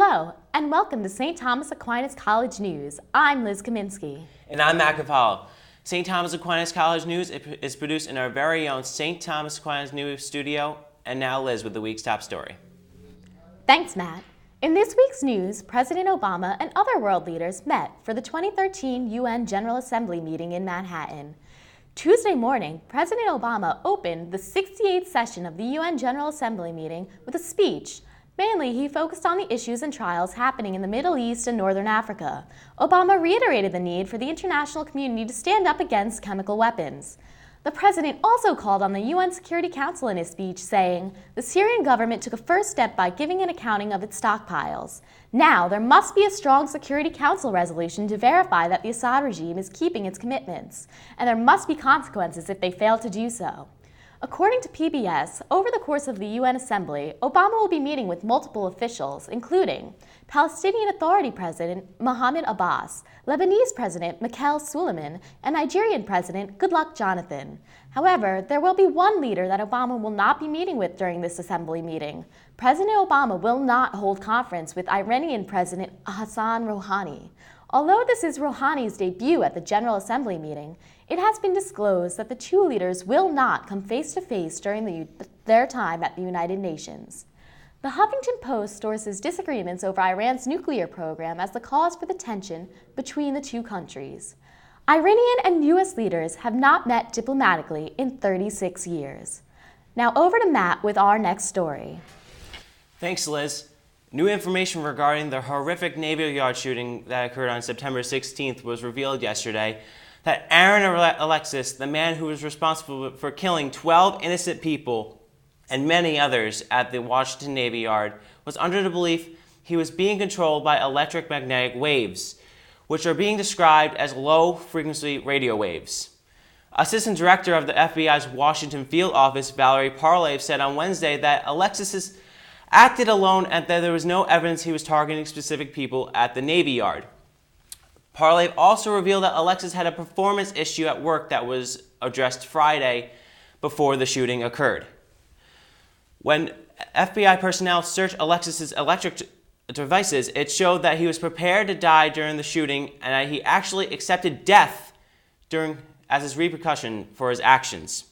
Hello, and welcome to St. Thomas Aquinas College News. I'm Liz Kaminski. And I'm Matt Cavallo. St. Thomas Aquinas College News is produced in our very own St. Thomas Aquinas News studio. And now Liz with the week's top story. Thanks, Matt. In this week's news, President Obama and other world leaders met for the 2013 UN General Assembly meeting in Manhattan. Tuesday morning, President Obama opened the 68th session of the UN General Assembly meeting with a speech. Mainly, he focused on the issues and trials happening in the Middle East and Northern Africa. Obama reiterated the need for the international community to stand up against chemical weapons. The president also called on the UN Security Council in his speech, saying, "The Syrian government took a first step by giving an accounting of its stockpiles. Now, there must be a strong Security Council resolution to verify that the Assad regime is keeping its commitments, and there must be consequences if they fail to do so." According to PBS, over the course of the UN Assembly, Obama will be meeting with multiple officials, including Palestinian Authority President Mahmoud Abbas, Lebanese President Michael Suleiman, and Nigerian President Goodluck Jonathan. However, there will be one leader that Obama will not be meeting with during this assembly meeting. President Obama will not hold conference with Iranian President Hassan Rouhani. Although this is Rouhani's debut at the General Assembly meeting, it has been disclosed that the two leaders will not come face-to-face during their time at the United Nations. The Huffington Post sources disagreements over Iran's nuclear program as the cause for the tension between the two countries. Iranian and U.S. leaders have not met diplomatically in 36 years. Now over to Matt with our next story. Thanks, Liz. New information regarding the horrific Navy Yard shooting that occurred on September 16th was revealed yesterday. That Aaron Alexis, the man who was responsible for killing 12 innocent people and many others at the Washington Navy Yard, was under the belief he was being controlled by electromagnetic waves, which are being described as low-frequency radio waves. Assistant Director of the FBI's Washington Field Office, Valerie Parley, said on Wednesday that Alexis acted alone and that there was no evidence he was targeting specific people at the Navy Yard. Parley also revealed that Alexis had a performance issue at work that was addressed Friday before the shooting occurred. When FBI personnel searched Alexis's electric devices, it showed that he was prepared to die during the shooting and that he actually accepted death as his repercussion for his actions.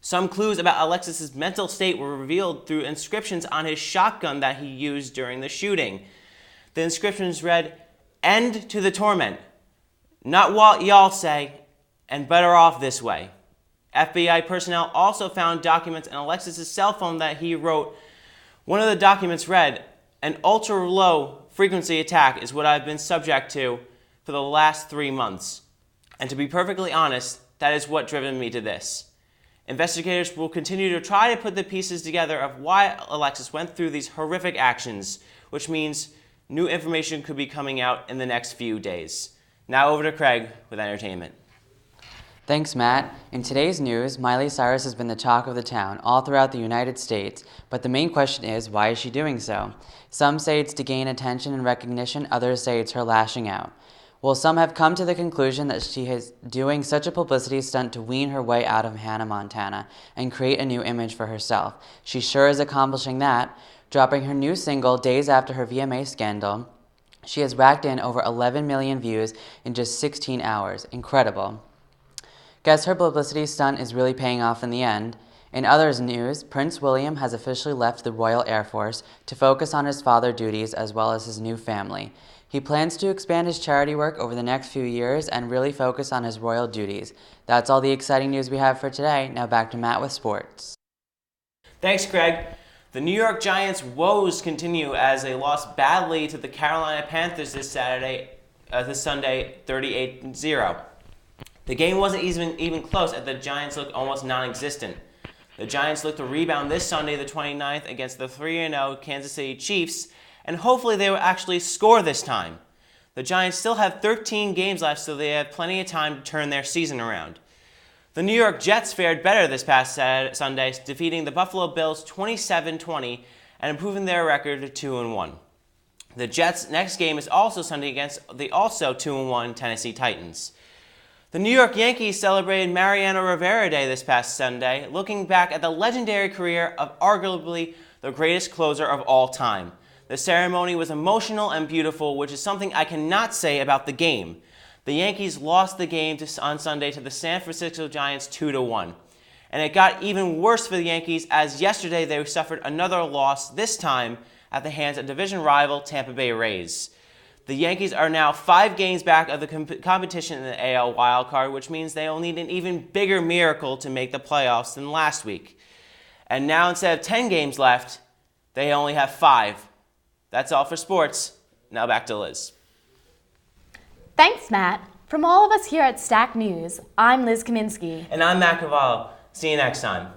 Some clues about Alexis's mental state were revealed through inscriptions on his shotgun that he used during the shooting. The inscriptions read, "End to the torment. Not what y'all say, and better off this way." FBI personnel also found documents in Alexis's cell phone that he wrote. One of the documents read, "An ultra-low frequency attack is what I've been subject to for the last 3 months. And to be perfectly honest, that is what driven me to this." Investigators will continue to try to put the pieces together of why Alexis went through these horrific actions, which means new information could be coming out in the next few days. Now over to Craig with entertainment. Thanks, Matt. In today's news, Miley Cyrus has been the talk of the town all throughout the United States, but the main question is, why is she doing so? Some say it's to gain attention and recognition, others say it's her lashing out. Well, some have come to the conclusion that she is doing such a publicity stunt to wean her way out of Hannah, Montana, and create a new image for herself. She sure is accomplishing that. Dropping her new single days after her VMA scandal, she has racked in over 11 million views in just 16 hours. Incredible. Guess her publicity stunt is really paying off in the end. In others news, Prince William has officially left the Royal Air Force to focus on his father duties as well as his new family. He plans to expand his charity work over the next few years and really focus on his royal duties. That's all the exciting news we have for today. Now back to Matt with sports. Thanks, Craig. The New York Giants' woes continue as they lost badly to the Carolina Panthers this Sunday, 38-0. The game wasn't even close as the Giants looked almost non-existent. The Giants look to rebound this Sunday, the 29th, against the 3-0 Kansas City Chiefs, and hopefully they will actually score this time. The Giants still have 13 games left, so they have plenty of time to turn their season around. The New York Jets fared better this past Sunday, defeating the Buffalo Bills 27-20 and improving their record to 2-1. The Jets' next game is also Sunday against the also 2-1 Tennessee Titans. The New York Yankees celebrated Mariano Rivera Day this past Sunday, looking back at the legendary career of arguably the greatest closer of all time. The The ceremony was emotional and beautiful, which is something I cannot say about the game. The Yankees lost the game on Sunday to the San Francisco Giants 2-1. And it got even worse for the Yankees as yesterday they suffered another loss, this time at the hands of division rival Tampa Bay Rays. The Yankees are now 5 games back of the competition in the AL wildcard, which means they'll need an even bigger miracle to make the playoffs than last week. And now instead of 10 games left, they only have 5. That's all for sports. Now back to Liz. Thanks, Matt. From all of us here at Stack News, I'm Liz Kaminski. And I'm Matt Cavallo. See you next time.